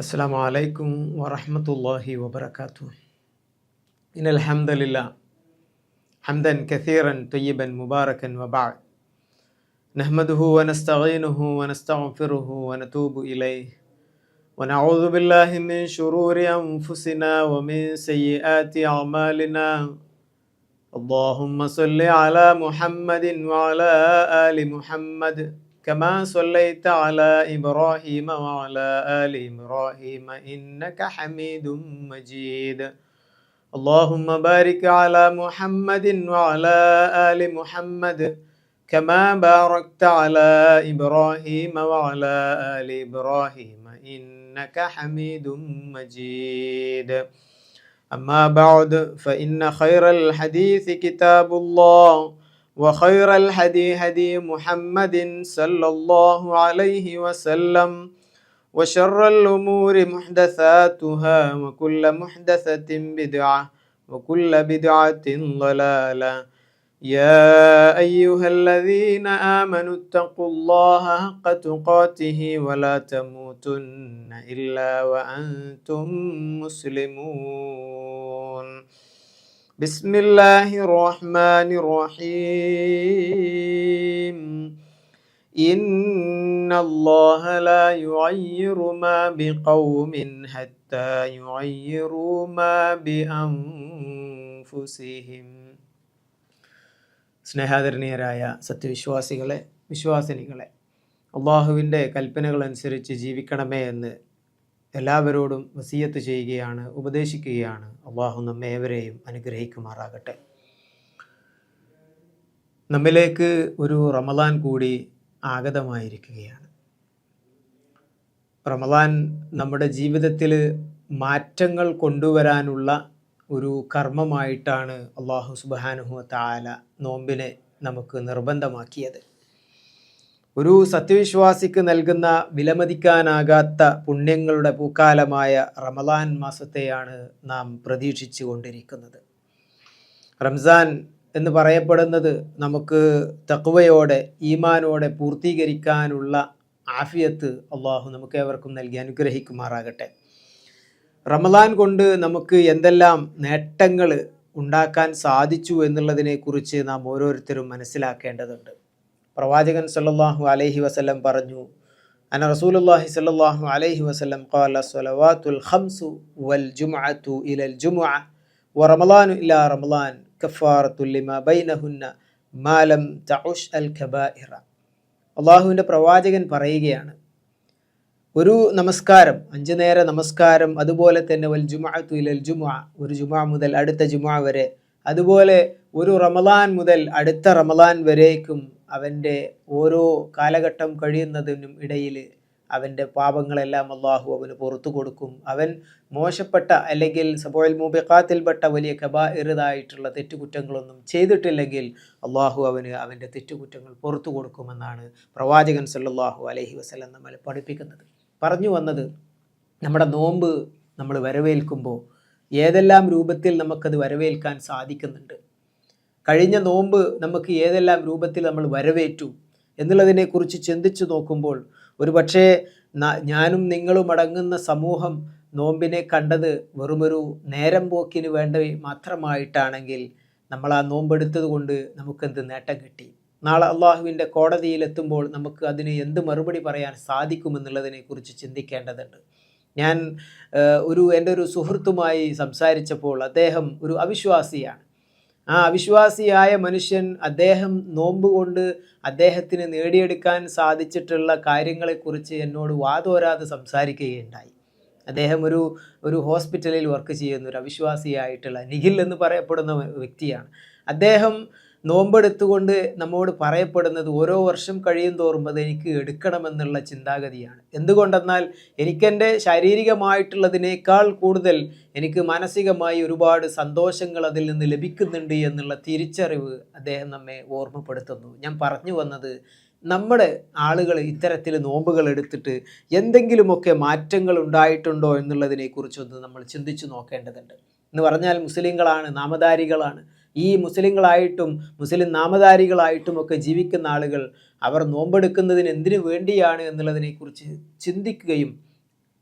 السلام عليكم ورحمة الله وبركاته. إن الحمد لله حمدا كثيرا طيبا مباركا وبعد نحمده ونستعينه ونستغفره ونتوب إليه ونعوذ بالله من شرور أنفسنا ومن سيئات أعمالنا. اللهم صل على محمد وعلى آل محمد كما صليت على إبراهيم وعلى آل إبراهيم إنك حميد مجيد. اللهم بارك على محمد وعلى آل محمد كما باركت على إبراهيم وعلى آل إبراهيم إنك حميد مجيد. أما بعد فإن خير الحديث كتاب الله وخير الهدي هدي محمد صلى الله عليه وسلم وشر الأمور محدثاتها وكل محدثة بدعة وكل بدعة ضلالة. يا أيها الذين آمنوا اتقوا الله حق تقاته ولا تموتن إلا وأنتم مسلمون. بسم الله الرحمن الرحيم. إن الله لا يغير ما بقوم حتى يغيروا ما بأنفسهم. സ്നേഹാദരണീയരായ സത്യവിശ്വാസികളെ, വിശ്വാസിനികളെ, അള്ളാഹുവിൻ്റെ കൽപ്പനകൾ അനുസരിച്ച് ജീവിക്കണമേ എന്ന് എല്ലാവരോടും വസിയത്ത് ചെയ്യുകയാണ്, ഉപദേശിക്കുകയാണ്. അള്ളാഹു നമ്മെ ഏവരെയും അനുഗ്രഹിക്കുമാറാകട്ടെ. നമ്മിലേക്ക് ഒരു റമദാൻ കൂടി ആഗതമായിരിക്കുകയാണ്. റമദാൻ നമ്മുടെ ജീവിതത്തിൽ മാറ്റങ്ങൾ കൊണ്ടുവരാനുള്ള ഒരു കർമ്മമായിട്ടാണ് അള്ളാഹു സുബ്ഹാനഹു വ തആല നോമ്പിനെ നമുക്ക് നിർബന്ധമാക്കിയത്. ഒരു സത്യവിശ്വാസിക്ക് നൽകുന്ന വിലമതിക്കാനാകാത്ത പുണ്യങ്ങളുടെ പൂക്കാലമായ റമദാൻ മാസത്തെയാണ് നാം പ്രതീക്ഷിച്ചു കൊണ്ടിരിക്കുന്നത്. റംസാൻ എന്ന് പറയപ്പെടുന്നത് നമുക്ക് തഖ്വയോടെ, ഈമാനോടെ പൂർത്തീകരിക്കാനുള്ള ആഫിയത്ത് അള്ളാഹു നമുക്ക് ഏവർക്കും നൽകി അനുഗ്രഹിക്കുമാറാകട്ടെ. റമദാൻ കൊണ്ട് നമുക്ക് എന്തെല്ലാം നേട്ടങ്ങൾ ഉണ്ടാക്കാൻ സാധിച്ചു എന്നുള്ളതിനെക്കുറിച്ച് നാം ഓരോരുത്തരും മനസ്സിലാക്കേണ്ടതുണ്ട്. പ്രവാചകൻ സല്ലല്ലാഹു അലൈഹി വസല്ലം പറഞ്ഞു, അന റസൂലുള്ളാഹി സല്ലല്ലാഹു അലൈഹി വസല്ലം ഖാല സ്വലവാത്തുൽ ഖംസു വൽ ജുമുഅതു ഇലൽ ജുമുഅ വ റമളാനു ഇലാ റമളാൻ കഫാറത്തുൽ ലിമാ ബൈനഹുന്ന മാ ലം തഉഷ് അൽ കബായിറ. അള്ളാഹുവിൻ്റെ പ്രവാചകൻ പറയുകയാണ്, ഒരു നമസ്കാരം, 5 നേര നമസ്കാരം, അതുപോലെ തന്നെ വൽ ജുമുഅതു ഇലൽ ജുമുഅ, ഒരു ജുമുഅ മുതൽ അടുത്ത ജുമുഅ വരെ, അതുപോലെ ഒരു റമളാൻ മുതൽ അടുത്ത റമളാൻ വരേക്കും അവൻ്റെ ഓരോ കാലഘട്ടം കഴിയുന്നതിനും ഇടയിൽ അവൻ്റെ പാപങ്ങളെല്ലാം അള്ളാഹു അവന് പുറത്തു കൊടുക്കും. അവൻ മോശപ്പെട്ട അല്ലെങ്കിൽ സബഉൽ മൂബിഖാത്തിൽപ്പെട്ട വലിയ കബായിറായിട്ടുള്ള തെറ്റുകുറ്റങ്ങളൊന്നും ചെയ്തിട്ടില്ലെങ്കിൽ അള്ളാഹു അവന് അവൻ്റെ തെറ്റുകുറ്റങ്ങൾ പുറത്തു കൊടുക്കുമെന്നാണ് പ്രവാചകൻ സല്ലല്ലാഹു അലൈഹി വസല്ലം നമ്മളെ പഠിപ്പിക്കുന്നത്. പറഞ്ഞു വന്നത്, നമ്മുടെ നോമ്പ് നമ്മൾ വരവേൽക്കുമ്പോൾ ഏതെല്ലാം രൂപത്തിൽ നമുക്കത് വരവേൽക്കാൻ സാധിക്കുന്നുണ്ട്, കഴിഞ്ഞ നോമ്പ് നമുക്ക് ഏതെല്ലാം രൂപത്തിൽ നമ്മൾ വരവേറ്റു എന്നുള്ളതിനെക്കുറിച്ച് ചിന്തിച്ചു നോക്കുമ്പോൾ ഒരു പക്ഷേ ഞാനും നിങ്ങളും അടങ്ങുന്ന സമൂഹം നോമ്പിനെ കണ്ടത് വെറുമൊരു നേരം പോക്കിന് വേണ്ട മാത്രമായിട്ടാണെങ്കിൽ നമ്മൾ ആ നോമ്പെടുത്തത് കൊണ്ട് നമുക്കെന്ത് നേട്ടം കിട്ടി? നാളെ അള്ളാഹുവിൻ്റെ കോടതിയിലെത്തുമ്പോൾ നമുക്ക് അതിന് എന്ത് മറുപടി പറയാൻ സാധിക്കുമെന്നുള്ളതിനെക്കുറിച്ച് ചിന്തിക്കേണ്ടതുണ്ട്. ഞാൻ എൻ്റെ ഒരു സുഹൃത്തുമായി സംസാരിച്ചപ്പോൾ അദ്ദേഹം ഒരു അവിശ്വാസിയാണ്. ആ അവിശ്വാസിയായ മനുഷ്യൻ അദ്ദേഹം നോമ്പ് കൊണ്ട് അദ്ദേഹത്തിന് നേടിയെടുക്കാൻ സാധിച്ചിട്ടുള്ള കാര്യങ്ങളെക്കുറിച്ച് എന്നോട് വാതോരാതെ സംസാരിക്കുകയുണ്ടായി. അദ്ദേഹം ഒരു ഹോസ്പിറ്റലിൽ വർക്ക് ചെയ്യുന്ന ഒരു അവിശ്വാസിയായിട്ടുള്ള നിഖിൽ എന്ന് പറയപ്പെടുന്ന വ്യക്തിയാണ്. അദ്ദേഹം നോമ്പെടുത്തുകൊണ്ട് നമ്മോട് പറയപ്പെടുന്നത് ഓരോ വർഷം കഴിയും തോറും അത് എനിക്ക് എടുക്കണമെന്നുള്ള ചിന്താഗതിയാണ്. എന്തുകൊണ്ടെന്നാൽ എനിക്കെൻ്റെ ശാരീരികമായിട്ടുള്ളതിനേക്കാൾ കൂടുതൽ എനിക്ക് മാനസികമായി ഒരുപാട് സന്തോഷങ്ങൾ അതിൽ നിന്ന് ലഭിക്കുന്നുണ്ട് എന്നുള്ള തിരിച്ചറിവ് അദ്ദേഹം നമ്മെ ഓർമ്മപ്പെടുത്തുന്നു. ഞാൻ പറഞ്ഞു വന്നത്, നമ്മുടെ ആളുകൾ ഇത്തരത്തിൽ നോമ്പുകൾ എടുത്തിട്ട് എന്തെങ്കിലുമൊക്കെ മാറ്റങ്ങൾ ഉണ്ടായിട്ടുണ്ടോ എന്നുള്ളതിനെക്കുറിച്ചൊന്ന് നമ്മൾ ചിന്തിച്ചു നോക്കേണ്ടതുണ്ട്. എന്ന് പറഞ്ഞാൽ മുസ്ലിങ്ങളാണ്, നാമധാരികളാണ്. ഈ മുസ്ലിങ്ങളായിട്ടും മുസ്ലിം നാമധാരികളായിട്ടും ഒക്കെ ജീവിക്കുന്ന ആളുകൾ അവർ നോമ്പെടുക്കുന്നതിന് എന്തിനു വേണ്ടിയാണ് എന്നുള്ളതിനെക്കുറിച്ച് ചിന്തിക്കുകയും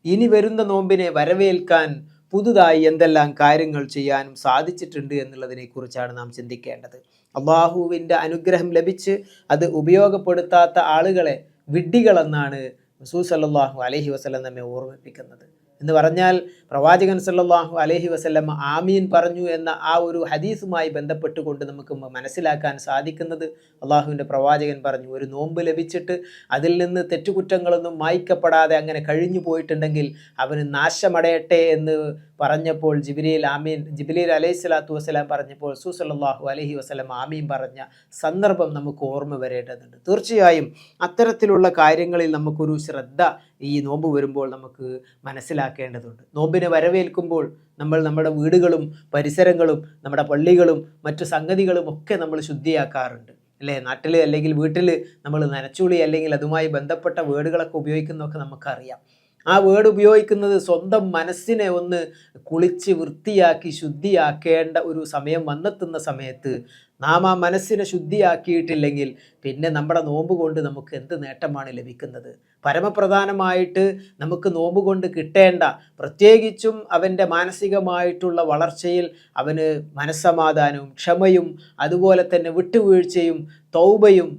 ഇനി വരുന്ന നോമ്പിനെ വരവേൽക്കാൻ പുതുതായി എന്തെല്ലാം കാര്യങ്ങൾ ചെയ്യാനും സാധിച്ചിട്ടുണ്ട് എന്നുള്ളതിനെ കുറിച്ചാണ് നാം ചിന്തിക്കേണ്ടത്. അള്ളാഹുവിൻ്റെ അനുഗ്രഹം ലഭിച്ച് അത് ഉപയോഗപ്പെടുത്താത്ത ആളുകളെ വിഡ്ഢികളെന്നാണ് റസൂൽ സല്ലല്ലാഹു അലൈഹി വസല്ലം നമ്മെ ഓർമ്മിപ്പിക്കുന്നത്. എന്ന് പറഞ്ഞാൽ പ്രവാചകൻ സല്ലല്ലാഹു അലൈഹി വസല്ലം ആമീൻ പറഞ്ഞു എന്ന ആ ഒരു ഹദീസുമായി ബന്ധപ്പെട്ടുകൊണ്ട് നമുക്ക് മനസ്സിലാക്കാൻ സാധിക്കുന്നത്, അള്ളാഹുവിൻ്റെ പ്രവാചകൻ പറഞ്ഞു, ഒരു നോമ്പ് ലഭിച്ചിട്ട് അതിൽ നിന്ന് തെറ്റുകുറ്റങ്ങളൊന്നും മായ്ക്കപ്പെടാതെ അങ്ങനെ കഴിഞ്ഞു പോയിട്ടുണ്ടെങ്കിൽ അവന് നാശമടയട്ടെ എന്ന് പറഞ്ഞപ്പോൾ ജിബ്രീൽ അലൈഹിസ്സലാത്തു വസ്സലാം പറഞ്ഞപ്പോൾ റസൂൽ സല്ലല്ലാഹു അലൈഹി വസല്ലം ആമീൻ പറഞ്ഞ സന്ദർഭം നമുക്ക് ഓർമ്മ വരേണ്ടതുണ്ട്. തീർച്ചയായും അത്തരത്തിലുള്ള കാര്യങ്ങളിൽ നമുക്കൊരു ശ്രദ്ധ ഈ നോമ്പ് വരുമ്പോൾ നമുക്ക് മനസ്സിലാക്കേണ്ടതുണ്ട്. നോമ്പിനെ വരവേൽക്കുമ്പോൾ നമ്മൾ നമ്മുടെ വീടുകളും പരിസരങ്ങളും നമ്മുടെ പള്ളികളും മറ്റു സംഗതികളും ഒക്കെ നമ്മൾ ശുദ്ധിയാക്കാറുണ്ട് അല്ലേ? നാട്ടിൽ അല്ലെങ്കിൽ വീട്ടിൽ നമ്മൾ നനച്ചുളി അല്ലെങ്കിൽ അതുമായി ബന്ധപ്പെട്ട വേർഡുകളൊക്കെ ഉപയോഗിക്കുന്നതൊക്കെ നമുക്കറിയാം. ആ വേർഡ് ഉപയോഗിക്കുന്നത് സ്വന്തം മനസ്സിനെ ഒന്ന് കുളിച്ച് വൃത്തിയാക്കി ശുദ്ധിയാക്കേണ്ട ഒരു സമയം വന്നെത്തുന്ന സമയത്ത് നാം ആ മനസ്സിനെ ശുദ്ധിയാക്കിയിട്ടില്ലെങ്കിൽ പിന്നെ നമ്മുടെ നോമ്പ് കൊണ്ട് നമുക്ക് എന്ത് നേട്ടമാണ് ലഭിക്കുന്നത്? പരമപ്രധാനമായിട്ട് നമുക്ക് നോമ്പ് കൊണ്ട് കിട്ടേണ്ട, പ്രത്യേകിച്ചും അവൻ്റെ മാനസികമായിട്ടുള്ള വളർച്ചയിൽ അവന് മനസ്സമാധാനവും ക്ഷമയും അതുപോലെ തന്നെ വിട്ടുവീഴ്ചയും തൗബയും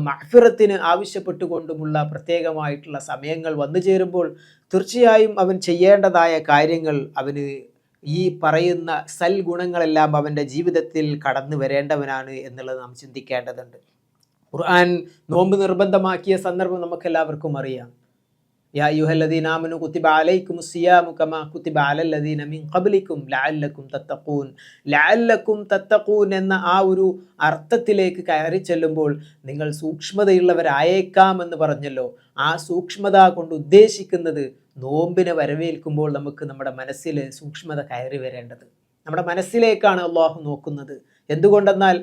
മഗ്ഫിറത്തിന് ആവശ്യപ്പെട്ടുകൊണ്ടുമുള്ള പ്രത്യേകമായിട്ടുള്ള സമയങ്ങൾ വന്നു ചേരുമ്പോൾ തീർച്ചയായും അവൻ ചെയ്യേണ്ടതായ കാര്യങ്ങൾ, അവന് ഈ പറയുന്ന സൽഗുണങ്ങളെല്ലാം അവൻ്റെ ജീവിതത്തിൽ കടന്നു വരേണ്ടവനാണ് എന്നുള്ളത് നാം ചിന്തിക്കേണ്ടതുണ്ട്. ഖുർആൻ നോമ്പ് നിർബന്ധമാക്കിയ സന്ദർഭം നമുക്കെല്ലാവർക്കും അറിയാം. യാ അയ്യുഹല്ലദീന ആമനൂ കുതിബ അലൈക്കുമുസ് സിയാമു കമാ കുതിബ അലല്ലദീന മിൻ ഖബ്ലിക്കും ലഅല്ലക്കും തത്തഖൂൻ എന്ന ആ ഒരു അർത്ഥത്തിലേക്ക് കയറി ചെല്ലുമ്പോൾ നിങ്ങൾ സൂക്ഷ്മതയുള്ളവരായേക്കാം എന്ന് പറഞ്ഞല്ലോ. ആ സൂക്ഷ്മത കൊണ്ട് ഉദ്ദേശിക്കുന്നത് നോമ്പിനെ വരവേൽക്കുമ്പോൾ നമുക്ക് നമ്മുടെ മനസ്സിൽ സൂക്ഷ്മത കയറി വരേണ്ടത്, നമ്മുടെ മനസ്സിലേക്കാണ് അള്ളാഹു നോക്കുന്നത്. എന്തുകൊണ്ടെന്നാൽ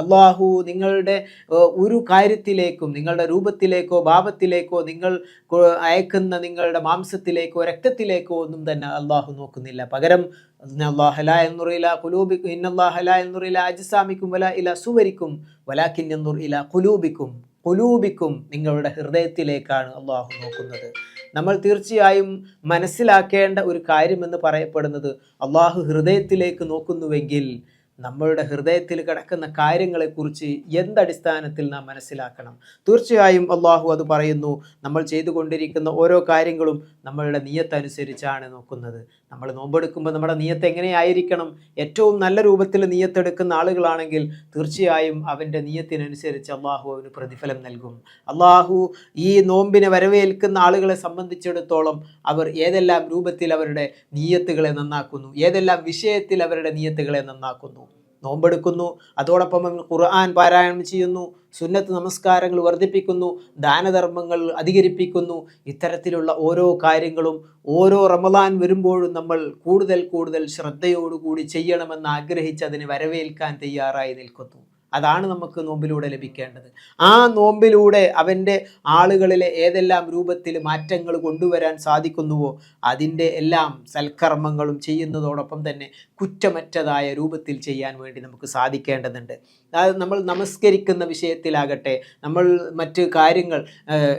അള്ളാഹു നിങ്ങളുടെ ഒരു കാര്യത്തിലേക്കും നിങ്ങളുടെ രൂപത്തിലേക്കോ ഭാവത്തിലേക്കോ നിങ്ങൾ അയക്കുന്ന നിങ്ങളുടെ മാംസത്തിലേക്കോ രക്തത്തിലേക്കോ ഒന്നും തന്നെ അള്ളാഹു നോക്കുന്നില്ല. പകരം അല്ലാഹു ലാ യൻദുറു ഇലാ ഖുലൂബിക്കും ഇന്നല്ലാഹ ലാ യൻദുറു ഇലാ അജ്സാമിക്കും വലാ ഇലാ സുവരിക്കും വലാകിൻ യൻദുറു ഇലാ ഖുലൂബിക്കും നിങ്ങളുടെ ഹൃദയത്തിലേക്കാണ് അള്ളാഹു നോക്കുന്നത്. നമ്മൾ തീർച്ചയായും മനസ്സിലാക്കേണ്ട ഒരു കാര്യമെന്ന് പറയപ്പെടുന്നത്, അള്ളാഹു ഹൃദയത്തിലേക്ക് നോക്കുന്നുവെങ്കിൽ നമ്മളുടെ ഹൃദയത്തിൽ കിടക്കുന്ന കാര്യങ്ങളെക്കുറിച്ച് എന്തടിസ്ഥാനത്തിൽ നാം മനസ്സിലാക്കണം? തീർച്ചയായും അള്ളാഹു അത് പറയുന്നു. നമ്മൾ ചെയ്തുകൊണ്ടിരിക്കുന്ന ഓരോ കാര്യങ്ങളും നമ്മളുടെ നിയത്തനുസരിച്ചാണ് നോക്കുന്നത്. നമ്മൾ നോമ്പെടുക്കുമ്പോൾ നമ്മുടെ നിയത്ത് എങ്ങനെയായിരിക്കണം? ഏറ്റവും നല്ല രൂപത്തിൽ നിയത്തെടുക്കുന്ന ആളുകളാണെങ്കിൽ തീർച്ചയായും അവൻ്റെ നിയത്തിനനുസരിച്ച് അള്ളാഹു അവന് പ്രതിഫലം നൽകും. അള്ളാഹു ഈ നോമ്പിനെ വരവേൽക്കുന്ന ആളുകളെ സംബന്ധിച്ചിടത്തോളം അവർ ഏതെല്ലാം രൂപത്തിൽ അവരുടെ നിയത്തുകളെ നന്നാക്കുന്നു, ഏതെല്ലാം വിഷയത്തിൽ അവരുടെ നിയത്തുകളെ നന്നാക്കുന്നു. നോമ്പെടുക്കുന്നു, അതോടൊപ്പം ഖുർആൻ പാരായണം ചെയ്യുന്നു, സുന്നത്ത് നമസ്കാരങ്ങൾ വർദ്ധിപ്പിക്കുന്നു, ദാനധർമ്മങ്ങൾ അധികരിപ്പിക്കുന്നു. ഇത്തരത്തിലുള്ള ഓരോ കാര്യങ്ങളും ഓരോ റമദാൻ വരുമ്പോഴും നമ്മൾ കൂടുതൽ ശ്രദ്ധയോടുകൂടി ചെയ്യണമെന്ന് ആഗ്രഹിച്ച് അതിനെ വരവേൽക്കാൻ തയ്യാറായി നിൽക്കുന്നു. അതാണ് നമുക്ക് നോമ്പിലൂടെ ലഭിക്കേണ്ടത്. ആ നോമ്പിലൂടെ അവൻ്റെ ആളുകളിലെ ഏതെല്ലാം രൂപത്തിൽ മാറ്റങ്ങൾ കൊണ്ടുവരാൻ സാധിക്കുന്നുവോ അതിൻ്റെ എല്ലാം സൽക്കർമ്മങ്ങളും ചെയ്യുന്നതോടൊപ്പം തന്നെ കുറ്റമറ്റതായ രൂപത്തിൽ ചെയ്യാൻ വേണ്ടി നമുക്ക് സാധിക്കേണ്ടതുണ്ട്. അതായത് നമ്മൾ നമസ്കരിക്കുന്ന വിഷയത്തിലാകട്ടെ, നമ്മൾ മറ്റ് കാര്യങ്ങൾ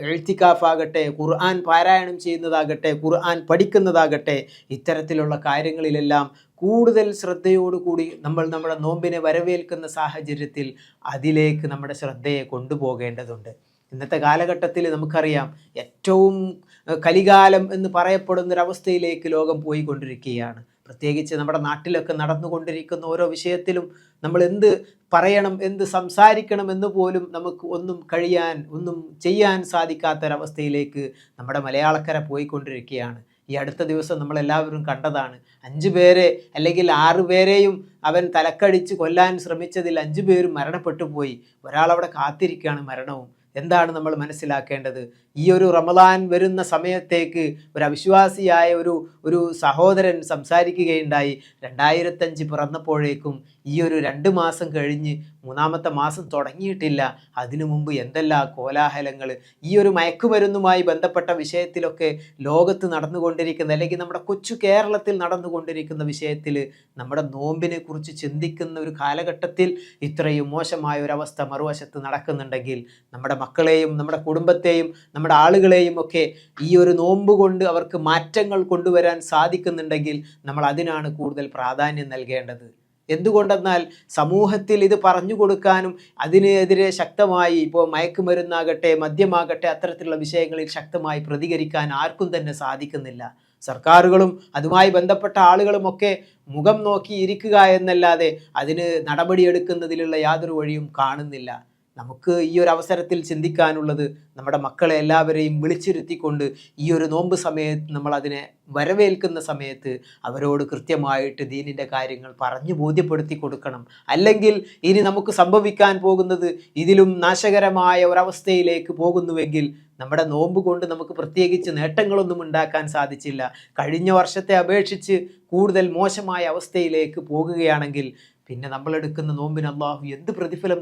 ഇഴ്തികാഫാകട്ടെ, ഖുർആൻ പാരായണം ചെയ്യുന്നതാകട്ടെ, ഖുർആൻ പഠിക്കുന്നതാകട്ടെ, ഇത്തരത്തിലുള്ള കാര്യങ്ങളിലെല്ലാം കൂടുതൽ ശ്രദ്ധയോടുകൂടി നമ്മൾ നമ്മുടെ നോമ്പിനെ വരവേൽക്കുന്ന സാഹചര്യത്തിൽ അതിലേക്ക് നമ്മുടെ ശ്രദ്ധയെ കൊണ്ടുപോകേണ്ടതുണ്ട്. ഇന്നത്തെ കാലഘട്ടത്തിൽ നമുക്കറിയാം, ഏറ്റവും കലികാലം എന്ന് പറയപ്പെടുന്നൊരവസ്ഥയിലേക്ക് ലോകം പോയിക്കൊണ്ടിരിക്കുകയാണ്. പ്രത്യേകിച്ച് നമ്മുടെ നാട്ടിലൊക്കെ നടന്നുകൊണ്ടിരിക്കുന്ന ഓരോ വിഷയത്തിലും നമ്മൾ എന്ത് പറയണം, എന്ത് സംസാരിക്കണം എന്ന് പോലും നമുക്ക് ഒന്നും ചെയ്യാൻ സാധിക്കാത്തൊരവസ്ഥയിലേക്ക് നമ്മുടെ മലയാളക്കര പോയിക്കൊണ്ടിരിക്കുകയാണ്. ഈ അടുത്ത ദിവസം നമ്മളെല്ലാവരും കണ്ടതാണ്. 5 പേരെ അല്ലെങ്കിൽ 6 പേരെയും അവൻ തലക്കടിച്ച് കൊല്ലാൻ ശ്രമിച്ചതിൽ 5 പേരും മരണപ്പെട്ടു പോയി. ഒരാളവിടെ കാത്തിരിക്കുകയാണ് മരണവും. എന്താണ് നമ്മൾ മനസ്സിലാക്കേണ്ടത്? ഈ ഒരു റമദാൻ വരുന്ന സമയത്തേക്ക് ഒരു അവിശ്വാസിയായ ഒരു സഹോദരൻ സംസാരിക്കുകയുണ്ടായി. 2005 പിറന്നപ്പോഴേക്കും ഈ ഒരു 2 മാസം കഴിഞ്ഞ് 3-ാമത്തെ മാസം തുടങ്ങിയിട്ടില്ല, അതിനു മുമ്പ് എന്തെല്ലാം കോലാഹലങ്ങൾ ഈ ഒരു മയക്കുമരുന്നുമായി ബന്ധപ്പെട്ട വിഷയത്തിലൊക്കെ ലോകത്ത് നടന്നുകൊണ്ടിരിക്കുന്ന, അല്ലെങ്കിൽ നമ്മുടെ കൊച്ചു കേരളത്തിൽ നടന്നുകൊണ്ടിരിക്കുന്ന വിഷയത്തിൽ നമ്മുടെ നോമ്പിനെ കുറിച്ച് ചിന്തിക്കുന്ന ഒരു കാലഘട്ടത്തിൽ ഇത്രയും മോശമായ ഒരവസ്ഥ മറുവശത്ത് നടക്കുന്നുണ്ടെങ്കിൽ നമ്മുടെ മക്കളെയും നമ്മുടെ കുടുംബത്തെയും നമ്മുടെ ആളുകളെയും ഒക്കെ ഈ ഒരു നോമ്പ് കൊണ്ട് അവർക്ക് മാറ്റങ്ങൾ കൊണ്ടുവരാൻ സാധിക്കുന്നുണ്ടെങ്കിൽ നമ്മൾ അതിനാണ് കൂടുതൽ പ്രാധാന്യം നൽകേണ്ടത്. എന്തുകൊണ്ടെന്നാൽ സമൂഹത്തിൽ ഇത് പറഞ്ഞു കൊടുക്കാനും അതിനെതിരെ ശക്തമായി ഇപ്പോൾ മയക്കുമരുന്നാകട്ടെ മദ്യമാകട്ടെ അത്തരത്തിലുള്ള വിഷയങ്ങളിൽ ശക്തമായി പ്രതികരിക്കാൻ ആർക്കും തന്നെ സാധിക്കുന്നില്ല. സർക്കാരുകളും അതുമായി ബന്ധപ്പെട്ട ആളുകളുമൊക്കെ മുഖം നോക്കി ഇരിക്കുക എന്നല്ലാതെ അതിന് നടപടിയെടുക്കുന്നതിലുള്ള യാതൊരു വഴിയും കാണുന്നില്ല. നമുക്ക് ഈ ഒരു അവസരത്തിൽ ചിന്തിക്കാനുള്ളത് നമ്മുടെ മക്കളെ എല്ലാവരെയും വിളിച്ചിരുത്തിക്കൊണ്ട് ഈ ഒരു നോമ്പ് സമയത്ത് നമ്മൾ അതിനെ വരവേൽക്കുന്ന സമയത്ത് അവരോട് കൃത്യമായിട്ട് ദീനിൻ്റെ കാര്യങ്ങൾ പറഞ്ഞു ബോധ്യപ്പെടുത്തി കൊടുക്കണം. അല്ലെങ്കിൽ ഇനി നമുക്ക് സംഭവിക്കാൻ പോകുന്നത് ഇതിലും നാശകരമായ ഒരവസ്ഥയിലേക്ക് പോകുന്നുവെങ്കിൽ നമ്മുടെ നോമ്പ് കൊണ്ട് നമുക്ക് പ്രത്യേകിച്ച് നേട്ടങ്ങളൊന്നും ഉണ്ടാക്കാൻ സാധിച്ചില്ല. കഴിഞ്ഞ വർഷത്തെ അപേക്ഷിച്ച് കൂടുതൽ മോശമായ അവസ്ഥയിലേക്ക് പോകുകയാണെങ്കിൽ പിന്നെ നമ്മളെടുക്കുന്ന നോമ്പിന് അള്ളാഹു എന്ത് പ്രതിഫലം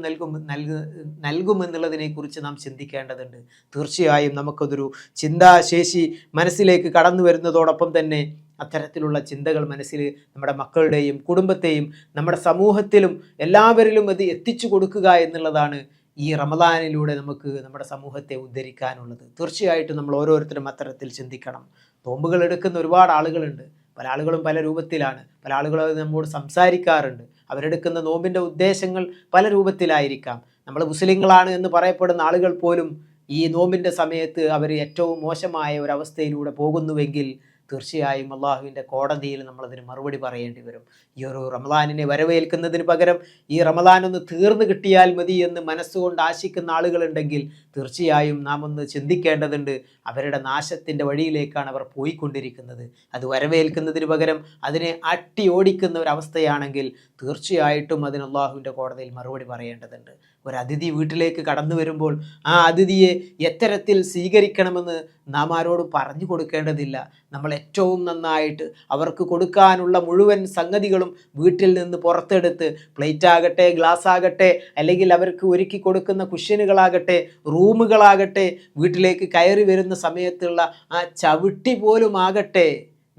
നൽകുമെന്നുള്ളതിനെക്കുറിച്ച് നാം ചിന്തിക്കേണ്ടതുണ്ട്. തീർച്ചയായും നമുക്കതൊരു ചിന്താശേഷി മനസ്സിലേക്ക് കടന്നു വരുന്നതോടൊപ്പം തന്നെ അത്തരത്തിലുള്ള ചിന്തകൾ മനസ്സിൽ നമ്മുടെ മക്കളുടെയും കുടുംബത്തെയും നമ്മുടെ സമൂഹത്തിലും എല്ലാവരിലും അത് എത്തിച്ചു കൊടുക്കുക എന്നുള്ളതാണ് ഈ റമദാനിലൂടെ നമുക്ക് നമ്മുടെ സമൂഹത്തെ ഉദ്ധരിക്കാനുള്ളത്. തീർച്ചയായിട്ടും നമ്മൾ ഓരോരുത്തരും അത്തരത്തിൽ ചിന്തിക്കണം. നോമ്പുകൾ എടുക്കുന്ന ഒരുപാട് ആളുകളുണ്ട്. പല ആളുകളും പല രൂപത്തിലാണ്. പല ആളുകളും നമ്മോട് സംസാരിക്കാറുണ്ട്. അവരെടുക്കുന്ന നോമ്പിൻ്റെ ഉദ്ദേശങ്ങൾ പല രൂപത്തിലായിരിക്കാം. നമ്മൾ മുസ്ലിങ്ങളാണ് എന്ന് പറയപ്പെടുന്ന ആളുകൾ പോലും ഈ നോമ്പിൻ്റെ സമയത്ത് അവർ ഏറ്റവും മോശമായ ഒരവസ്ഥയിലൂടെ പോകുന്നുവെങ്കിൽ തീർച്ചയായും അള്ളാഹുവിൻ്റെ കോടതിയിൽ നമ്മളതിന് മറുപടി പറയേണ്ടി വരും. ഈ ഒരു റമദാനിനെ വരവേൽക്കുന്നതിന് പകരം ഈ റമദാൻ ഒന്ന് തീർന്നു കിട്ടിയാൽ മതി എന്ന് മനസ്സുകൊണ്ട് ആശിക്കുന്ന ആളുകളുണ്ടെങ്കിൽ തീർച്ചയായും നാം ഒന്ന് ചിന്തിക്കേണ്ടതുണ്ട്. അവരുടെ നാശത്തിൻ്റെ വഴിയിലേക്കാണ് അവർ പോയിക്കൊണ്ടിരിക്കുന്നത്. അത് വരവേൽക്കുന്നതിന് പകരം അതിനെ അട്ടി ഓടിക്കുന്ന ഒരവസ്ഥയാണെങ്കിൽ തീർച്ചയായിട്ടും അതിന് അള്ളാഹുവിൻ്റെ കോടതിയിൽ മറുപടി പറയേണ്ടതുണ്ട്. ഒരു അതിഥി വീട്ടിലേക്ക് കടന്നു വരുമ്പോൾ ആ അതിഥിയെ എത്തരത്തിൽ സ്വീകരിക്കണമെന്ന് നാം ആരോടും പറഞ്ഞു കൊടുക്കേണ്ടതില്ല. നമ്മൾ ഏറ്റവും നന്നായിട്ട് അവർക്ക് കൊടുക്കാനുള്ള മുഴുവൻ സംഗതികളും വീട്ടിൽ നിന്ന് പുറത്തെടുത്ത് പ്ലേറ്റ് ആകട്ടെ, ഗ്ലാസ് ആകട്ടെ, അല്ലെങ്കിൽ അവർക്ക് ഒരുക്കി കൊടുക്കുന്ന കുഷ്യനുകളാകട്ടെ, റൂമുകളാകട്ടെ, വീട്ടിലേക്ക് കയറി വരുന്ന സമയത്തുള്ള ആ ചവിട്ടി പോലും ആകട്ടെ,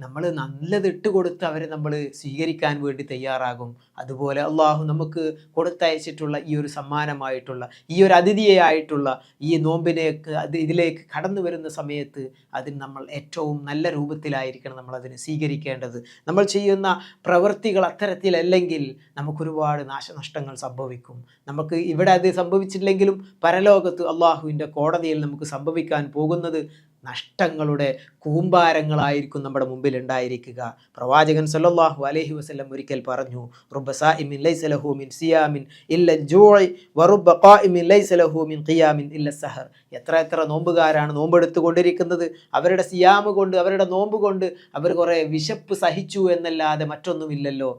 നമ്മൾ നല്ലതിട്ട് കൊടുത്ത് അവരെ നമ്മൾ സ്വീകരിക്കാൻ വേണ്ടി തയ്യാറാകും. അതുപോലെ അള്ളാഹു നമുക്ക് കൊടുത്തയച്ചിട്ടുള്ള ഈ ഒരു സമ്മാനമായിട്ടുള്ള ഈ ഒരു അതിഥിയായിട്ടുള്ള ഈ ഇതിലേക്ക് കടന്നു വരുന്ന സമയത്ത് അതിന് നമ്മൾ ഏറ്റവും നല്ല രൂപത്തിലായിരിക്കണം നമ്മൾ അതിനെ സ്വീകരിക്കേണ്ടത്. നമ്മൾ ചെയ്യുന്ന പ്രവൃത്തികൾ അത്തരത്തിലല്ലെങ്കിൽ നമുക്കൊരുപാട് നാശനഷ്ടങ്ങൾ സംഭവിക്കും. നമുക്ക് ഇവിടെ അത് സംഭവിച്ചില്ലെങ്കിലും പരലോകത്ത് അള്ളാഹുവിൻ്റെ കോടതിയിൽ നമുക്ക് സംഭവിക്കാൻ പോകുന്നത് നഷ്ടങ്ങളുടെ കൂമ്പാരങ്ങളായിരിക്കും നമ്മുടെ മുമ്പിൽ ഉണ്ടായിരിക്കുക. പ്രവാചകൻ സല്ലല്ലാഹു അലൈഹി വസല്ലം ഒരിക്കൽ പറഞ്ഞു, റുബ്ബ സായിമിൻ ലൈസ ലഹു മിൻ സിയാമിൻ ഇല്ല ജൂഇ വറുബ്ബ ഖായിമിൻ ലൈസ ലഹു മിൻ ഖിയാമിൻ ഇല്ല സഹർ. എത്ര നോമ്പുകാരാണ് നോമ്പെടുത്തുകൊണ്ടിരിക്കുന്നത്. അവരുടെ സിയാമ് കൊണ്ട്, അവരുടെ നോമ്പ് കൊണ്ട് അവർ കുറേ വിശപ്പ് സഹിച്ചു എന്നല്ലാതെ മറ്റൊന്നുമില്ലല്ലോ.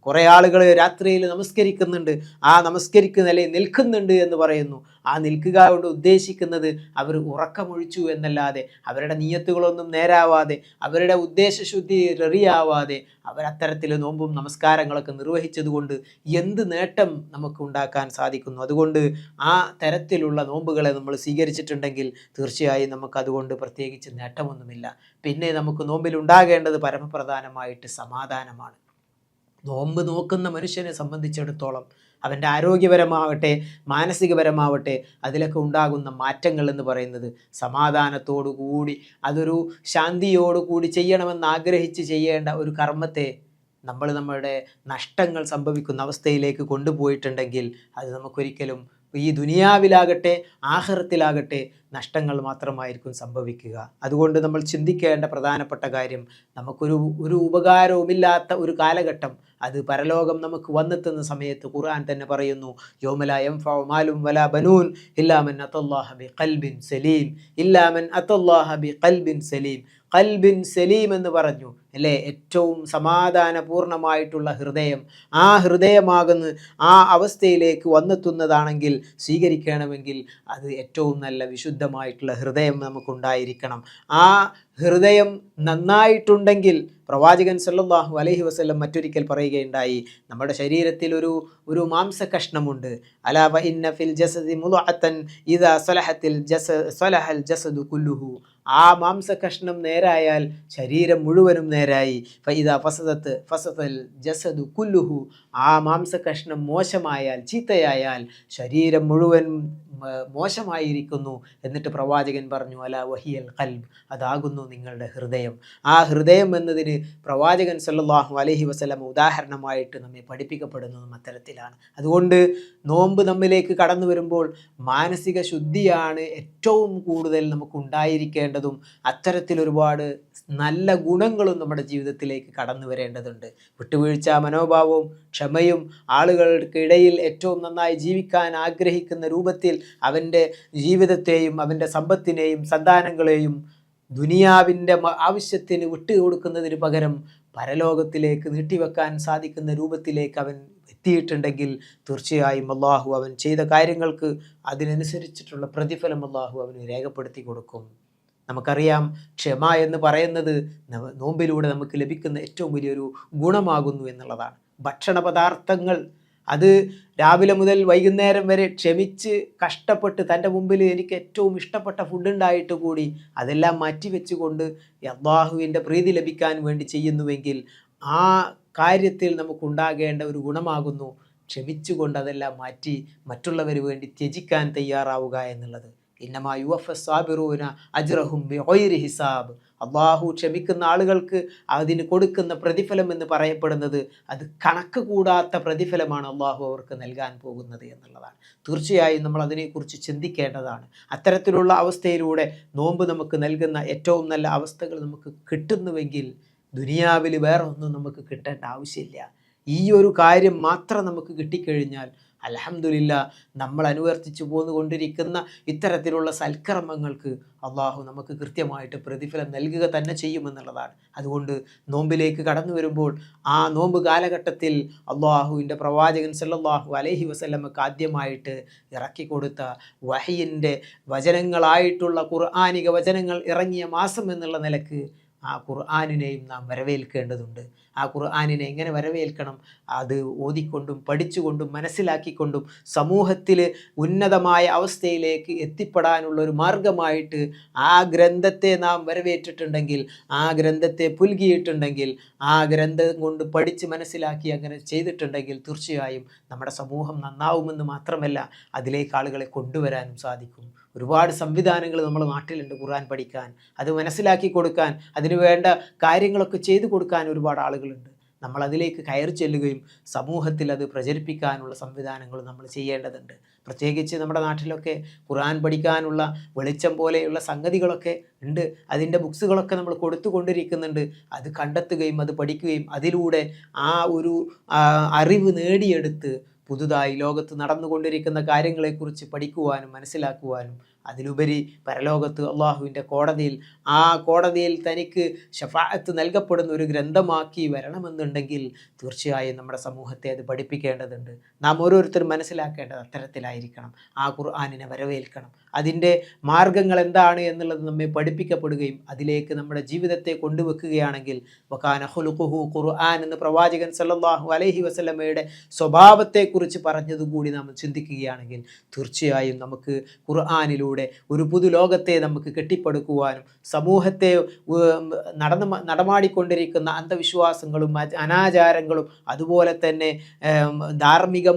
കുറേ ആളുകൾ രാത്രിയിൽ നമസ്കരിക്കുന്നുണ്ട്. ആ നമസ്കരിക്കുന്ന അല്ലെങ്കിൽ നിൽക്കുന്നുണ്ട് എന്ന് പറയുന്നു. ആ നിൽക്കുക കൊണ്ട് ഉദ്ദേശിക്കുന്നത് അവർ ഉറക്കമൊഴിച്ചു എന്നല്ലാതെ അവരുടെ നിയ്യത്തുകളൊന്നും നേരാവാതെ, അവരുടെ ഉദ്ദേശശുദ്ധി റെറിയാവാതെ അവരത്തരത്തിൽ നോമ്പും നമസ്കാരങ്ങളൊക്കെ നിർവഹിച്ചതുകൊണ്ട് എന്ത് നേട്ടം നമുക്ക് ഉണ്ടാക്കാൻ സാധിക്കുന്നു? അതുകൊണ്ട് ആ തരത്തിലുള്ള നോമ്പുകളെ നമ്മൾ സ്വീകരിച്ചിട്ടുണ്ടെങ്കിൽ തീർച്ചയായും നമുക്കതുകൊണ്ട് പ്രത്യേകിച്ച് നേട്ടമൊന്നുമില്ല. പിന്നെ നമുക്ക് നോമ്പിൽ ഉണ്ടാകേണ്ടത് പരമപ്രധാനമായിട്ട് സമാധാനമാണ്. നോമ്പ് നോക്കുന്ന മനുഷ്യനെ സംബന്ധിച്ചിടത്തോളം അവൻ്റെ ആരോഗ്യപരമാവട്ടെ മാനസികപരമാവട്ടെ അതിലൊക്കെ ഉണ്ടാകുന്ന മാറ്റങ്ങൾ എന്ന് പറയുന്നത് സമാധാനത്തോടു കൂടി അതൊരു ശാന്തിയോടുകൂടി ചെയ്യണമെന്ന് ആഗ്രഹിച്ച് ചെയ്യേണ്ട ഒരു കർമ്മത്തെ നമ്മളുടെ നഷ്ടങ്ങൾ സംഭവിക്കുന്ന അവസ്ഥയിലേക്ക് കൊണ്ടുപോയിട്ടുണ്ടെങ്കിൽ അത് നമുക്കൊരിക്കലും ഈ ദുനിയാവിലാകട്ടെ ആഖിറത്തിലാകട്ടെ നഷ്ടങ്ങൾ മാത്രമായിരിക്കും സംഭവിക്കുക. അതുകൊണ്ട് നമ്മൾ ചിന്തിക്കേണ്ട പ്രധാനപ്പെട്ട കാര്യം, നമുക്കൊരു ഉപകാരവുമില്ലാത്ത ഒരു കാലഘട്ടം അത് പരലോകം നമുക്ക് വന്നെത്തുന്ന സമയത്ത് ഖുർആൻ തന്നെ പറയുന്നു, യൗമ ലാ യൻഫഉ മാലും വലാ ബനൂൻ ഇല്ലാ മൻ അത്തല്ലാഹ ബിഖൽബിൻ സലീം, ഇല്ലാ മൻ അത്തല്ലാഹ ബിഖൽബിൻ സലീം. ഖൽബിൻ സലീം എന്ന് പറഞ്ഞു അല്ലേ? ഏറ്റവും സമാധാനപൂർണമായിട്ടുള്ള ഹൃദയം. ആ ഹൃദയമാകുന്ന ആ അവസ്ഥയിലേക്ക് വന്നെത്തുന്നതാണെങ്കിൽ സ്വീകരിക്കണമെങ്കിൽ അത് ഏറ്റവും നല്ല വിശുദ്ധമായിട്ടുള്ള ഹൃദയം നമുക്കുണ്ടായിരിക്കണം. ആ ഹൃദയം നന്നായിട്ടുണ്ടെങ്കിൽ പ്രവാചകൻ സല്ലല്ലാഹു അലൈഹി വസല്ലം മറ്റൊരിക്കൽ പറയുകയുണ്ടായി, നമ്മുടെ ശരീരത്തിൽ ഒരു മാംസകഷ്ണമുണ്ട്. അലാ വ ഇന്ന ഫിൽ ജസദി മുദ്അതൻ ഇദാ സലഹത്തിൽ സലഹൽ ജസദു കുല്ലുഹു. ആ മാംസകഷ്ണം നേരായാൽ ശരീരം മുഴുവനും നേരായി. ഫഇദാ ഫസദൽ ജസദു കുല്ലുഹു, ആ മാംസകഷ്ണം മോശമായാൽ, ചീത്തയായാൽ ശരീരം മുഴുവൻ മോശമായിരിക്കുന്നു. എന്നിട്ട് പ്രവാചകൻ പറഞ്ഞു, അലാ വഹിയൽ ഖൽബ്, അതാകുന്നു നിങ്ങളുടെ ഹൃദയം. ആ ഹൃദയം എന്നതിന് പ്രവാചകൻ സല്ലല്ലാഹു അലൈഹി വസല്ലം ഉദാഹരണമായിട്ട് നമ്മെ പഠിപ്പിക്കപ്പെടുന്നതും അത്തരത്തിലാണ്. അതുകൊണ്ട് നോമ്പ് നമ്മിലേക്ക് കടന്നു വരുമ്പോൾ മാനസിക ശുദ്ധിയാണ് ഏറ്റവും കൂടുതൽ നമുക്ക് ഉണ്ടായിരിക്കേണ്ടതും. അത്തരത്തിൽ ഒരുപാട് നല്ല ഗുണങ്ങളും നമ്മുടെ ജീവിതത്തിലേക്ക് കടന്നു വരേണ്ടതുണ്ട്. വിട്ടുവീഴ്ച മനോഭാവവും ക്ഷമയും ആളുകൾക്കിടയിൽ ഏറ്റവും നന്നായി ജീവിക്കാൻ ആഗ്രഹിക്കുന്ന രൂപത്തിൽ അവൻ്റെ ജീവിതത്തെയും അവൻ്റെ സമ്പത്തിനെയും സന്താനങ്ങളെയും ദുനിയാവിൻ്റെ ആവശ്യത്തിന് വിട്ടുകൊടുക്കുന്നതിന് പകരം പരലോകത്തിലേക്ക് നീട്ടിവെക്കാൻ സാധിക്കുന്ന രൂപത്തിലേക്ക് അവൻ എത്തിയിട്ടുണ്ടെങ്കിൽ തീർച്ചയായും അള്ളാഹു അവൻ ചെയ്ത കാര്യങ്ങൾക്ക് അതിനനുസരിച്ചിട്ടുള്ള പ്രതിഫലം അള്ളാഹു അവന് രേഖപ്പെടുത്തി കൊടുക്കും. നമുക്കറിയാം, ക്ഷമ എന്ന് പറയുന്നത് നോമ്പിലൂടെ നമുക്ക് ലഭിക്കുന്ന ഏറ്റവും വലിയൊരു ഗുണമാകുന്നു എന്നുള്ളതാണ്. ഭക്ഷണ പദാർത്ഥങ്ങൾ അത് രാവിലെ മുതൽ വൈകുന്നേരം വരെ ക്ഷമിച്ച് കഷ്ടപ്പെട്ട് തൻ്റെ മുമ്പിൽ എനിക്ക് ഏറ്റവും ഇഷ്ടപ്പെട്ട ഫുഡ് ഉണ്ടായിട്ട് കൂടി അതെല്ലാം മാറ്റിവെച്ചുകൊണ്ട് അല്ലാഹുവിൻ്റെ പ്രീതി ലഭിക്കാൻ വേണ്ടി ചെയ്യുന്നുവെങ്കിൽ ആ കാര്യത്തിൽ നമുക്കുണ്ടാകേണ്ട ഒരു ഗുണമാകുന്നു ക്ഷമിച്ചുകൊണ്ട് അതെല്ലാം മാറ്റി മറ്റുള്ളവർ വേണ്ടി ത്യജിക്കാൻ തയ്യാറാവുക എന്നുള്ളത്. ഇന്നമാ യുവഫസ് സാബിറൂന അജ്റഹും ബിഗൈരി ഹിസാബ്, അള്ളാഹു ക്ഷമിക്കുന്ന ആളുകൾക്ക് അതിന് കൊടുക്കുന്ന പ്രതിഫലം എന്ന് പറയപ്പെടുന്നത് അത് കണക്ക് കൂടാത്ത പ്രതിഫലമാണ് അള്ളാഹു അവർക്ക് നൽകാൻ പോകുന്നത് എന്നുള്ളതാണ്. തീർച്ചയായും നമ്മൾ അതിനെക്കുറിച്ച് ചിന്തിക്കേണ്ടതാണ്. അത്തരത്തിലുള്ള അവസ്ഥയിലൂടെ നോമ്പ് നമുക്ക് നൽകുന്ന ഏറ്റവും നല്ല അവസ്ഥകൾ നമുക്ക് കിട്ടുന്നുവെങ്കിൽ ദുനിയാവിൽ വേറെ ഒന്നും നമുക്ക് കിട്ടേണ്ട ആവശ്യമില്ല. ഈ ഒരു കാര്യം മാത്രം നമുക്ക് കിട്ടിക്കഴിഞ്ഞാൽ അൽഹംദുലില്ലാ, നമ്മൾ അനുവർത്തിച്ചു പോന്നുകൊണ്ടിരിക്കുന്ന ഇത്തരത്തിലുള്ള സൽക്കർമ്മങ്ങൾക്ക് അള്ളാഹു നമുക്ക് കൃത്യമായിട്ട് പ്രതിഫലം നൽകുക തന്നെ ചെയ്യുമെന്നുള്ളതാണ്. അതുകൊണ്ട് നോമ്പിലേക്ക് കടന്നു വരുമ്പോൾ ആ നോമ്പ് കാലഘട്ടത്തിൽ അള്ളാഹുവിൻ്റെ പ്രവാചകൻ സല്ലല്ലാഹു അലൈഹി വസല്ലമക്ക് ആദ്യമായിട്ട് ഇറക്കിക്കൊടുത്ത വഹയിൻ്റെ വചനങ്ങളായിട്ടുള്ള ഖുർആനിക വചനങ്ങൾ ഇറങ്ങിയ മാസം എന്നുള്ള നിലക്ക് ആ ഖുർആനിനെയും നാം വരവേൽക്കേണ്ടതുണ്ട്. ആ ഖുർആനിനെ എങ്ങനെ വരവേൽക്കണം? അത് ഓതിക്കൊണ്ടും പഠിച്ചുകൊണ്ടും മനസ്സിലാക്കിക്കൊണ്ടും സമൂഹത്തിൽ ഉന്നതമായ അവസ്ഥയിലേക്ക് എത്തിപ്പെടാനുള്ള ഒരു മാർഗമായിട്ട് ആ ഗ്രന്ഥത്തെ നാം വരവേറ്റിട്ടുണ്ടെങ്കിൽ, ആ ഗ്രന്ഥത്തെ പുൽകിയിട്ടുണ്ടെങ്കിൽ, ആ ഗ്രന്ഥം കൊണ്ട് പഠിച്ച് മനസ്സിലാക്കി അങ്ങനെ ചെയ്തിട്ടുണ്ടെങ്കിൽ തീർച്ചയായും നമ്മുടെ സമൂഹം നന്നാവുമെന്ന് മാത്രമല്ല അതിലേക്ക് ആളുകളെ കൊണ്ടുവരാനും സാധിക്കും. ഒരുപാട് സംവിധാനങ്ങൾ നമ്മുടെ നാട്ടിലുണ്ട് ഖുർആൻ പഠിക്കാൻ, അത് മനസ്സിലാക്കി കൊടുക്കാൻ, അതിനു വേണ്ട കാര്യങ്ങളൊക്കെ ചെയ്തു കൊടുക്കാൻ ഒരുപാട് ആളുകളുണ്ട്. നമ്മൾ അതിലേക്ക് കയറി ചെല്ലുകയും സമൂഹത്തിൽ അത് പ്രചരിപ്പിക്കാനുള്ള സംവിധാനങ്ങൾ നമ്മൾ ചെയ്യേണ്ടതുണ്ട്. പ്രത്യേകിച്ച് നമ്മുടെ നാട്ടിലൊക്കെ ഖുർആൻ പഠിക്കാനുള്ള വെളിച്ചം പോലെയുള്ള സംഗതികളൊക്കെ ഉണ്ട്. അതിൻ്റെ ബുക്സുകളൊക്കെ നമ്മൾ കൊടുത്തുകൊണ്ടിരിക്കുന്നുണ്ട്. അത് കണ്ടെത്തുകയും അത് പഠിക്കുകയും അതിലൂടെ ആ ഒരു അറിവ് നേടിയെടുത്ത് പുതുതായി ലോകത്ത് നടന്നുകൊണ്ടിരിക്കുന്ന കാര്യങ്ങളെക്കുറിച്ച് പഠിക്കുവാനും മനസ്സിലാക്കുവാനും അതിലുപരി പരലോകത്ത് അള്ളാഹുവിൻ്റെ കോടതിയിൽ ആ കോടതിയിൽ തനിക്ക് ശഫാഅത്ത് നൽകപ്പെടുന്ന ഒരു ഗ്രന്ഥമാക്കി വരണമെന്നുണ്ടെങ്കിൽ തീർച്ചയായും നമ്മുടെ സമൂഹത്തെ അത് പഠിപ്പിക്കേണ്ടതുണ്ട്. നാം ഓരോരുത്തരും മനസ്സിലാക്കേണ്ടത് അത്തരത്തിലായിരിക്കണം. ആ ഖുർആനിനെ വരവേൽക്കണം. അതിൻ്റെ മാർഗങ്ങൾ എന്താണ് എന്നുള്ളത് നമ്മെ പഠിപ്പിക്കപ്പെടുകയും അതിലേക്ക് നമ്മുടെ ജീവിതത്തെ കൊണ്ടുവെക്കുകയാണെങ്കിൽ വകാന ഖുലുഖുഹു ഖുർആൻ എന്ന് പ്രവാചകൻ സല്ലല്ലാഹു അലൈഹി വസല്ലമയുടെ സ്വഭാവത്തെക്കുറിച്ച് പറഞ്ഞതുകൂടി നാം ചിന്തിക്കുകയാണെങ്കിൽ തീർച്ചയായും നമുക്ക് ഖുർആനിലൂടെ ഒരു പുതുലോകത്തെ നമുക്ക് കെട്ടിപ്പടുക്കുവാനും സമൂഹത്തെ നടമാടിക്കൊണ്ടിരിക്കുന്ന അന്ധവിശ്വാസങ്ങളും അനാചാരങ്ങളും അതുപോലെ തന്നെ ധാർമ്മിക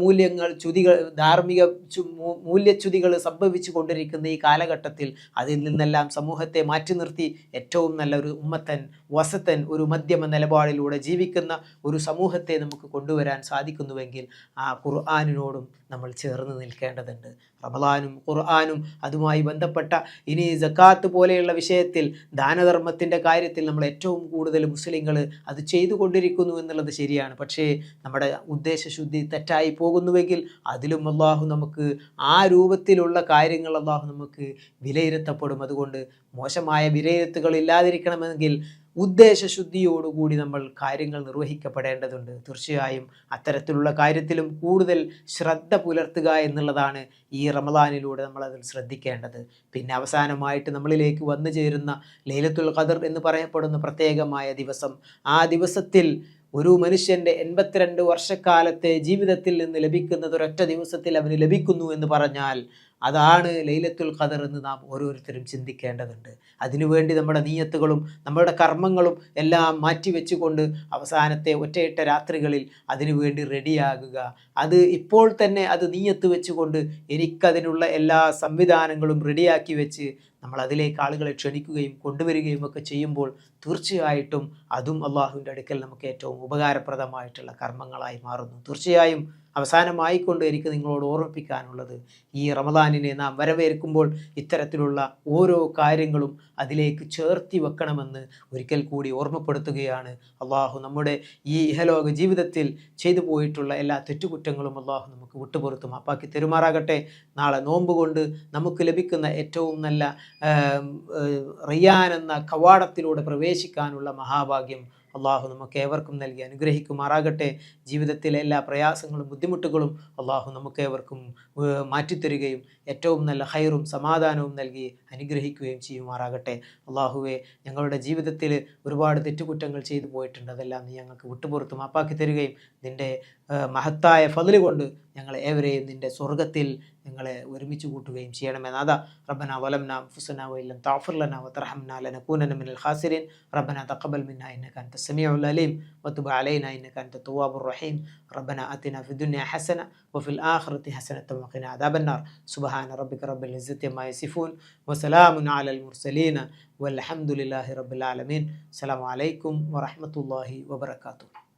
മൂല്യച്യുതികൾ സംഭവിച്ചു കൊണ്ടിരിക്കുന്ന ഈ കാലഘട്ടത്തിൽ അതിൽ നിന്നെല്ലാം സമൂഹത്തെ മാറ്റി നിർത്തി ഏറ്റവും നല്ല ഒരു ഉമ്മത്തൻ വസത്തൻ ഒരു മധ്യമ നിലപാടിലൂടെ ജീവിക്കുന്ന ഒരു സമൂഹത്തെ നമുക്ക് കൊണ്ടുവരാൻ സാധിക്കുന്നുവെങ്കിൽ ആ ഖുർആനിനോടും നമ്മൾ ചേർന്ന് നിൽക്കേണ്ടതുണ്ട്. റമളാനും ഖുർആനും അതുമായി ബന്ധപ്പെട്ട ഇനി സക്കാത്ത് പോലെയുള്ള വിഷയത്തിൽ ദാനധർമ്മത്തിൻ്റെ കാര്യത്തിൽ നമ്മൾ ഏറ്റവും കൂടുതൽ മുസ്ലിങ്ങൾ അത് ചെയ്തുകൊണ്ടിരിക്കുന്നു എന്നുള്ളത് ശരിയാണ്. പക്ഷേ നമ്മുടെ ഉദ്ദേശശുദ്ധി തെറ്റായി പോകുന്നുവെങ്കിൽ അതിലും അള്ളാഹു നമുക്ക് ആ രൂപത്തിലുള്ള കാര്യങ്ങൾ അള്ളാഹു നമുക്ക് വിലയിരുത്തപ്പെടും. അതുകൊണ്ട് മോശമായ വിലയിരുത്തുകൾ ഇല്ലാതിരിക്കണമെങ്കിൽ ഉദ്ദേശശുദ്ധിയോടുകൂടി നമ്മൾ കാര്യങ്ങൾ നിർവഹിക്കപ്പെടേണ്ടതുണ്ട്. തീർച്ചയായും അത്തരത്തിലുള്ള കാര്യത്തിലും കൂടുതൽ ശ്രദ്ധ പുലർത്തുക എന്നുള്ളതാണ് ഈ റമളാനിലൂടെ നമ്മൾ അതിൽ ശ്രദ്ധിക്കേണ്ടത്. പിന്നെ അവസാനമായിട്ട് നമ്മളിലേക്ക് വന്നു ചേരുന്ന ലൈലത്തുൽ ഖദർ എന്ന് പറയപ്പെടുന്ന പ്രത്യേകമായ ദിവസം, ആ ദിവസത്തിൽ ഒരു മനുഷ്യൻ്റെ 82 വർഷക്കാലത്തെ ജീവിതത്തിൽ നിന്ന് ലഭിക്കുന്നത് ഒരൊറ്റ ദിവസത്തിൽ അവന് ലഭിക്കുന്നു എന്ന് പറഞ്ഞാൽ അതാണ് ലൈലത്തുൽ ഖദർ എന്ന് നാം ഓരോരുത്തരും ചിന്തിക്കേണ്ടതുണ്ട്. അതിനുവേണ്ടി നമ്മുടെ നീയത്തുകളും നമ്മുടെ കർമ്മങ്ങളും എല്ലാം മാറ്റിവെച്ചുകൊണ്ട് അവസാനത്തെ ഒറ്റയിട്ട രാത്രികളിൽ അതിനുവേണ്ടി റെഡിയാകുക. അത് ഇപ്പോൾ തന്നെ അത് നീയത്ത് വെച്ചുകൊണ്ട് എനിക്കതിനുള്ള എല്ലാ സംവിധാനങ്ങളും റെഡിയാക്കി വെച്ച് നമ്മൾ അതിലേക്ക് ആളുകളെ ക്ഷണിക്കുകയും കൊണ്ടുവരികയും ഒക്കെ ചെയ്യുമ്പോൾ തീർച്ചയായിട്ടും അതും അള്ളാഹുവിൻ്റെ അടുക്കൽ നമുക്ക് ഏറ്റവും ഉപകാരപ്രദമായിട്ടുള്ള കർമ്മങ്ങളായി മാറുന്നു. തീർച്ചയായും അവസാനമായിക്കൊണ്ട് എനിക്ക് നിങ്ങളോട് ഓർമ്മിപ്പിക്കാനുള്ളത്, ഈ റമദാനിനെ നാം വരവേൽക്കുമ്പോൾ ഇത്തരത്തിലുള്ള ഓരോ കാര്യങ്ങളും അതിലേക്ക് ചേർത്തി വെക്കണമെന്ന് ഒരിക്കൽ കൂടി ഓർമ്മപ്പെടുത്തുകയാണ്. അള്ളാഹു നമ്മുടെ ഈ ഇഹലോക ജീവിതത്തിൽ ചെയ്തു പോയിട്ടുള്ള എല്ലാ തെറ്റുകുറ്റങ്ങളും അള്ളാഹു നമുക്ക് വിട്ടുപുറത്ത് മാപ്പാക്കി തെരുമാറാകട്ടെ. നാളെ നോമ്പ് കൊണ്ട് നമുക്ക് ലഭിക്കുന്ന ഏറ്റവും നല്ല റയ്യാൻ എന്ന കവാടത്തിലൂടെ പ്രവേശിക്കാനുള്ള മഹാഭാഗ്യം അള്ളാഹു നമുക്ക് ഏവർക്കും നൽകി അനുഗ്രഹിക്കുമാറാകട്ടെ. ജീവിതത്തിലെ എല്ലാ പ്രയാസങ്ങളും ബുദ്ധിമുട്ടുകളും അള്ളാഹു നമുക്ക് ഏവർക്കും മാറ്റിത്തരികയും ഏറ്റവും നല്ല ഹൈറും സമാധാനവും നൽകി അനുഗ്രഹിക്കുകയും ചെയ്യുമാറാകട്ടെ. അള്ളാഹുവെ, ഞങ്ങളുടെ ജീവിതത്തിൽ ഒരുപാട് തെറ്റുകുറ്റങ്ങൾ ചെയ്തു പോയിട്ടുണ്ട്. അതെല്ലാം നീ ഞങ്ങൾക്ക് വിട്ടുപുറത്ത് മാപ്പാക്കി തരികയും നിൻ്റെ മഹത്തായ ഫضل കൊണ്ട് ഞങ്ങളെ ഏവരെയും നിൻ്റെ സ്വർഗത്തിൽ ഞങ്ങളെ ഒരുമിച്ച് കൂട്ടുകയും ചെയ്യണമേ നാഥ. റബ്ബനാ വലംനാ അൻഫുസനാ വഇല്ലം തഗ്ഫിർ ലനാ വതർഹംനാ ലനകൂനന്ന മിനൽ ഖാസിരീൻ. റബ്ബനാ തഖബ്ബൽ മിന്നാ ഇന്നക അൻത സമീഉൽ അലീം വതുബ് അലൈനാ ഇന്നക അൻത തവ്വാബുർ റഹീം. റബ്ബനാ ആതിനാ ഫിദ്ദുനിയ ഹസന വഫിൽ ആഖിറതി ഹസനത വഖിനാ അദാബന്നാർ. സുബ്ഹാന റബ്ബിക റബ്ബിൽ ഇസ്സതി അമ്മാ യസിഫൂൻ വസലാമുൻ അലൽ മുർസലീൻ വൽഹംദുലില്ലാഹി റബ്ബിൽ ആലമീൻ. അസ്സലാമു അലൈക്കും വറഹ്മത്തുള്ളാഹി വബറകാതുഹു.